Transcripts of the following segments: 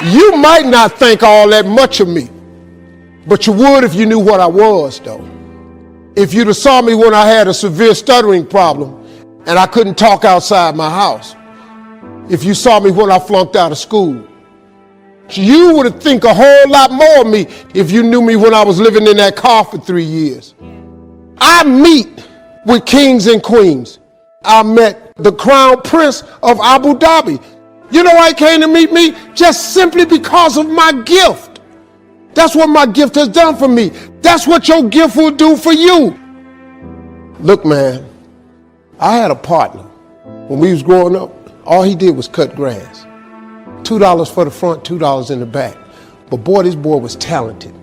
You might not think all that much of me, but you would if you knew what I was, though. If you'd have saw me when I had a severe stuttering problem and I couldn't talk outside my house. If you saw me when I flunked out of school. You would have think a whole lot more of me if you knew me when I was living in that car for 3 years. I meet with kings and queens. I met the crown prince of Abu Dhabi. You know why he came to meet me? Just simply because of my gift. That's what my gift has done for me. That's what your gift will do for you. Look, man, I had a partner. When we was growing up, all he did was cut grass. $2 for the front, $2 in the back. But boy, this boy was talented.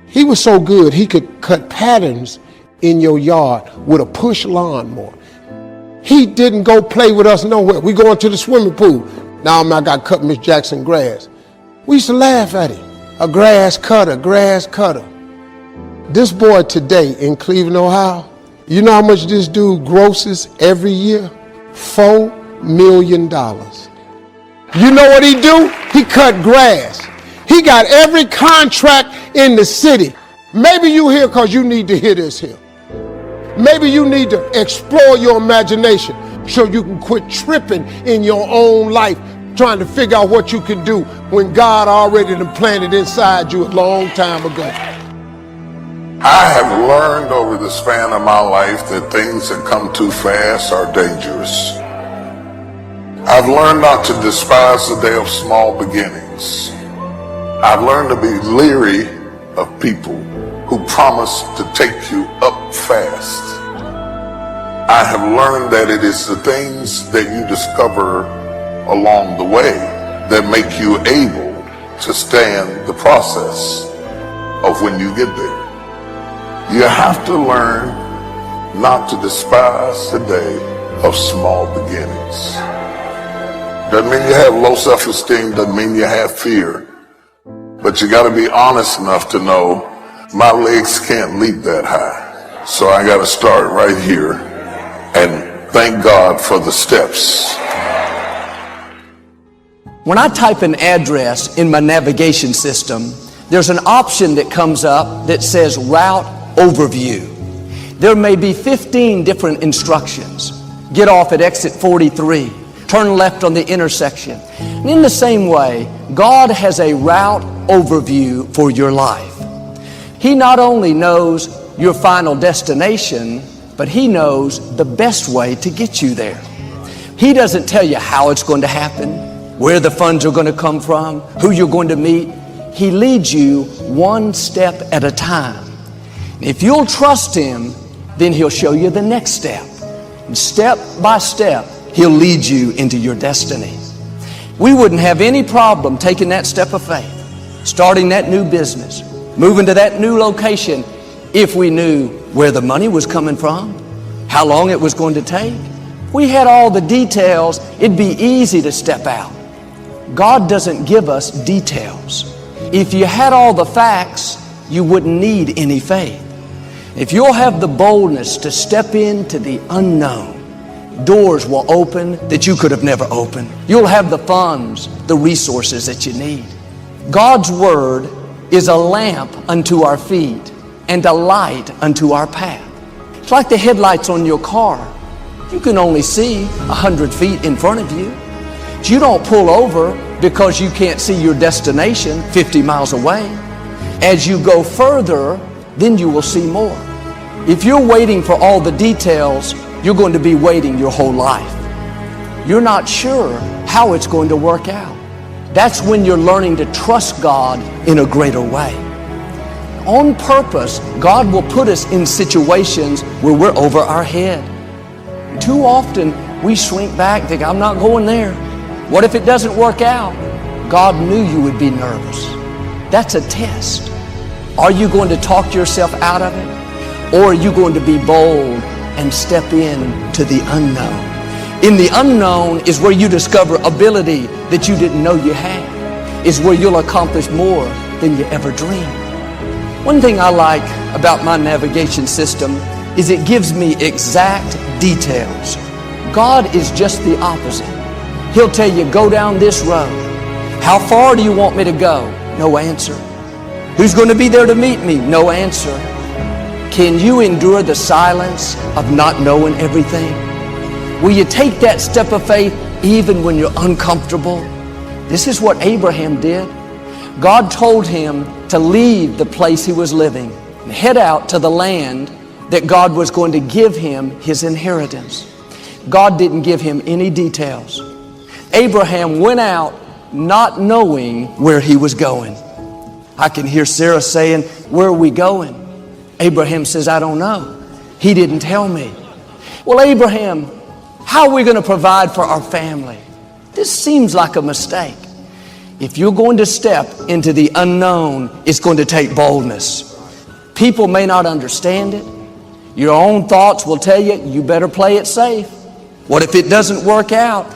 He was so good, he could cut patterns in your yard with a push lawnmower. He didn't go play with us nowhere. We going to the swimming pool. Now I got to cut Miss Jackson grass. We used to laugh at him. A grass cutter, grass cutter. This boy today in Cleveland, Ohio, you know how much this dude grosses every year? $4 million. You know what he do? He cut grass. He got every contract in the city. Maybe you here because you need to hear this here. Maybe you need to explore your imagination so you can quit tripping in your own life, trying to figure out what you can do when God already planted inside you a long time ago. I have learned over the span of my life that things that come too fast are dangerous. I've learned not to despise the day of small beginnings. I've learned to be leery of people who promise to take you up fast. I have learned that it is the things that you discover along the way that make you able to stand the process of when you get there. You have to learn not to despise the day of small beginnings. Doesn't mean you have low self-esteem, doesn't mean you have fear, but you got to be honest enough to know my legs can't leap that high. So I got to start right here and thank God for the steps. When I type an address in my navigation system, there's an option that comes up that says Route Overview. There may be 15 different instructions. Get off at exit 43. Turn left on the intersection. And in the same way, God has a route overview for your life. He not only knows your final destination, but He knows the best way to get you there. He doesn't tell you how it's going to happen, where the funds are going to come from, who you're going to meet. He leads you one step at a time. If you'll trust Him, then He'll show you the next step. And step by step, He'll lead you into your destiny. We wouldn't have any problem taking that step of faith, starting that new business, moving to that new location, if we knew where the money was coming from, how long it was going to take. If we had all the details, it'd be easy to step out. God doesn't give us details. If you had all the facts, you wouldn't need any faith. If you'll have the boldness to step into the unknown, doors will open that you could have never opened. You'll have the funds, the resources that you need. God's Word is a lamp unto our feet and a light unto our path. It's like the headlights on your car. You can only see 100 feet in front of you. You don't pull over because you can't see your destination 50 miles away. As you go further, then you will see more. If you're waiting for all the details, you're going to be waiting your whole life. You're not sure how it's going to work out. That's when you're learning to trust God in a greater way. On purpose, God will put us in situations where we're over our head. Too often, we shrink back, think, I'm not going there. What if it doesn't work out? God knew you would be nervous. That's a test. Are you going to talk yourself out of it? Or are you going to be bold and step in to the unknown? In the unknown is where you discover ability that you didn't know you had. Is where you'll accomplish more than you ever dreamed. One thing I like about my navigation system is it gives me exact details. God is just the opposite. He'll tell you, go down this road. How far do you want me to go? No answer. Who's going to be there to meet me? No answer. Can you endure the silence of not knowing everything? Will you take that step of faith even when you're uncomfortable? This is what Abraham did. God told him to leave the place he was living and head out to the land that God was going to give him his inheritance. God didn't give him any details. Abraham went out not knowing where he was going. I can hear Sarah saying, "Where are we going?" Abraham says, "I don't know. He didn't tell me." Well, Abraham, how are we going to provide for our family? This seems like a mistake. If you're going to step into the unknown, it's going to take boldness. People may not understand it. Your own thoughts will tell you, you better play it safe. What if it doesn't work out?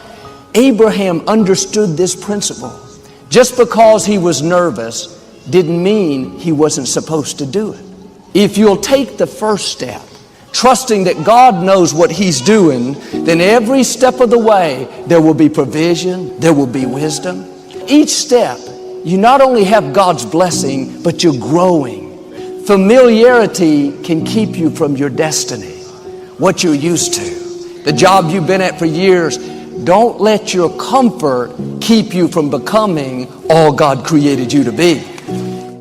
Abraham understood this principle. Just because he was nervous didn't mean he wasn't supposed to do it. If you'll take the first step, trusting that God knows what He's doing, then every step of the way there will be provision, there will be wisdom. Each step, you not only have God's blessing, but you're growing. Familiarity can keep you from your destiny, what you're used to, the job you've been at for years. Don't let your comfort keep you from becoming all God created you to be.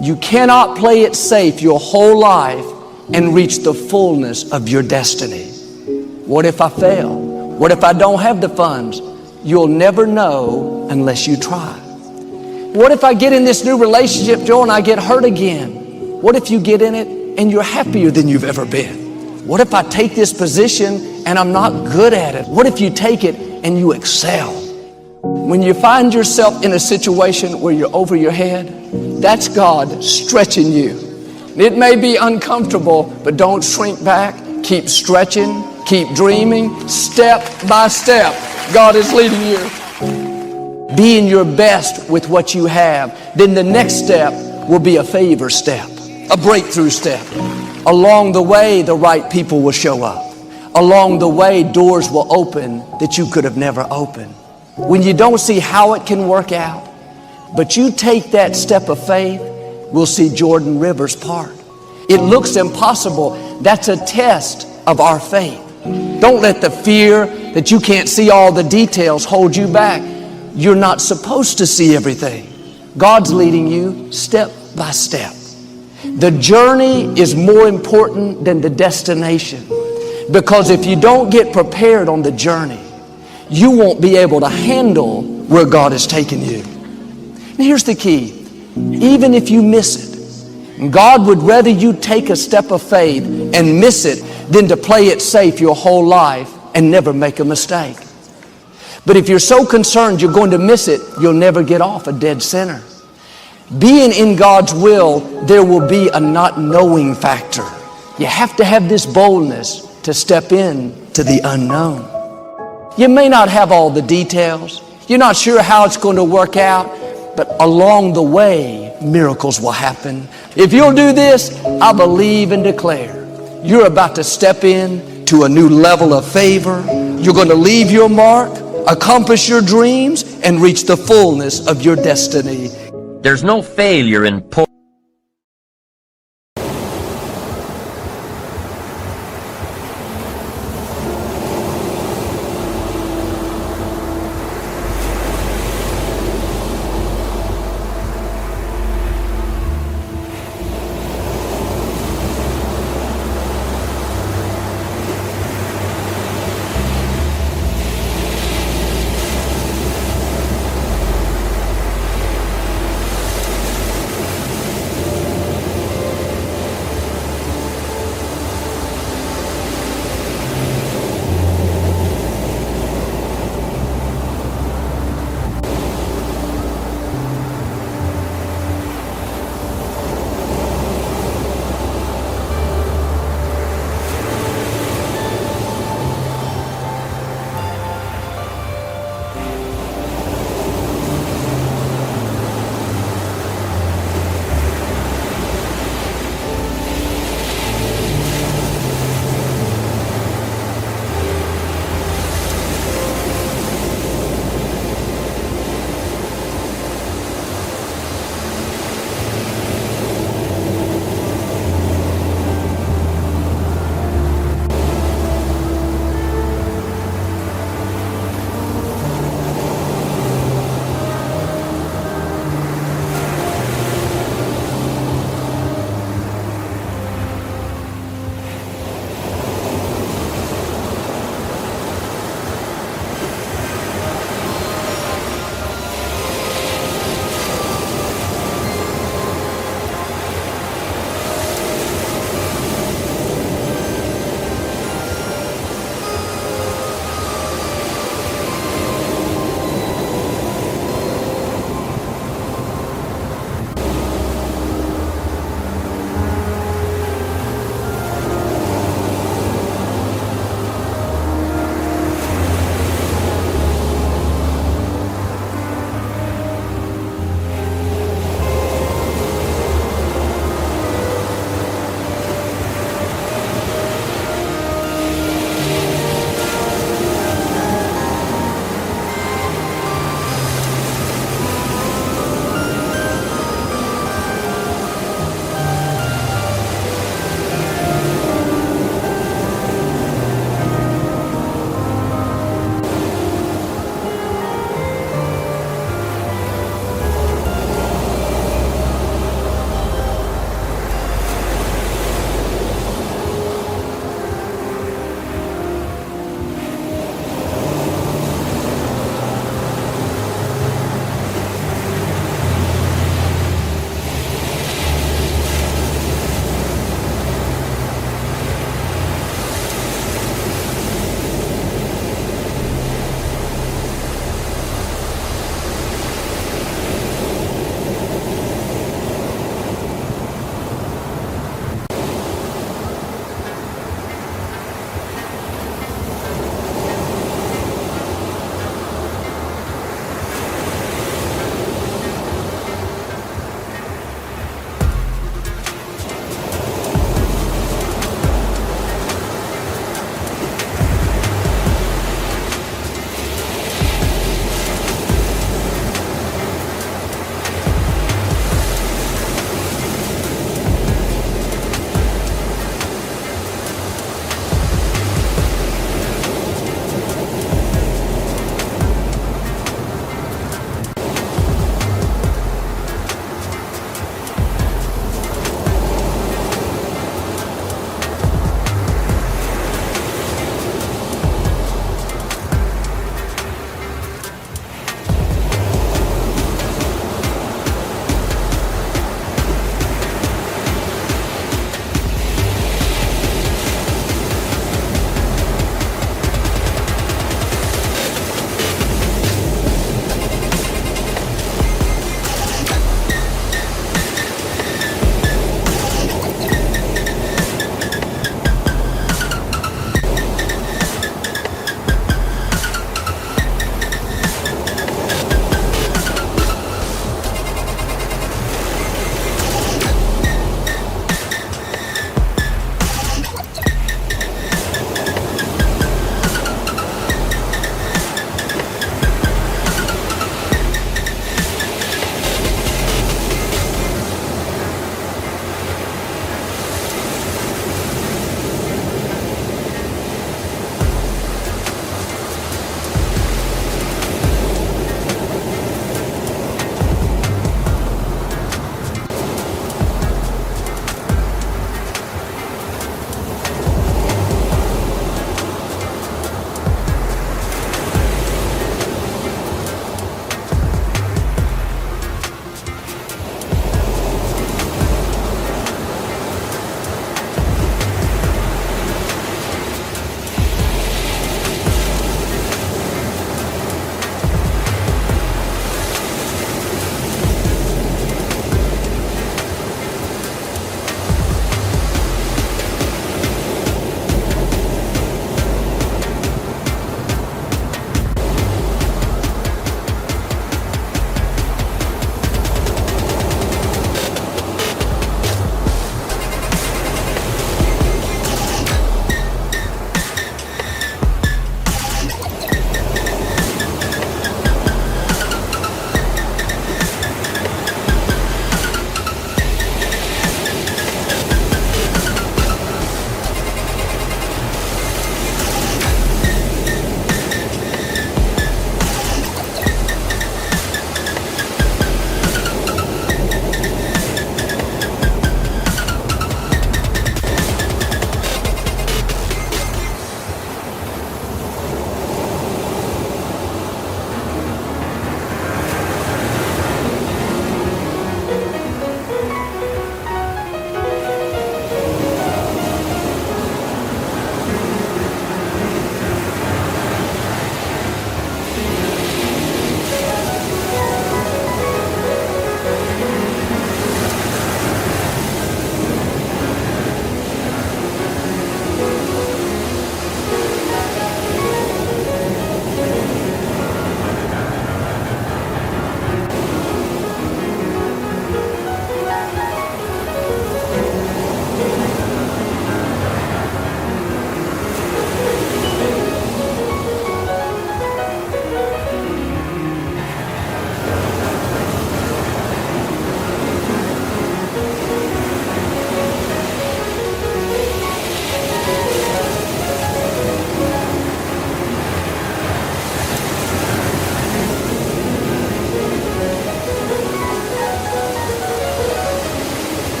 You cannot play it safe your whole life and reach the fullness of your destiny. What if I fail? What if I don't have the funds? You'll never know unless you try. What if I get in this new relationship, Joe, and I get hurt again? What if you get in it and you're happier than you've ever been? What if I take this position and I'm not good at it? What if you take it and you excel? When you find yourself in a situation where you're over your head, that's God stretching you. It may be uncomfortable, but don't shrink back. Keep stretching, keep dreaming, step by step. God is leading you. Being your best with what you have, then the next step will be a favor step, a breakthrough step. Along the way, the right people will show up. Along the way, doors will open that you could have never opened. When you don't see how it can work out, but you take that step of faith, we'll see Jordan Rivers part. It looks impossible. That's a test of our faith. Don't let the fear that you can't see all the details hold you back. You're not supposed to see everything. God's leading you step by step. The journey is more important than the destination, because if you don't get prepared on the journey, you won't be able to handle where God is taking you. And here's the key. Even if you miss it, God would rather you take a step of faith and miss it than to play it safe your whole life and never make a mistake. But if you're so concerned you're going to miss it, you'll never get off a dead center. Being in God's will, there will be a not knowing factor. You have to have this boldness to step in to the unknown. You may not have all the details. You're not sure how it's going to work out, but along the way, miracles will happen. If you'll do this, I believe and declare you're about to step in to a new level of favor. You're going to leave your mark, accomplish your dreams, and reach the fullness of your destiny. There's no failure in poor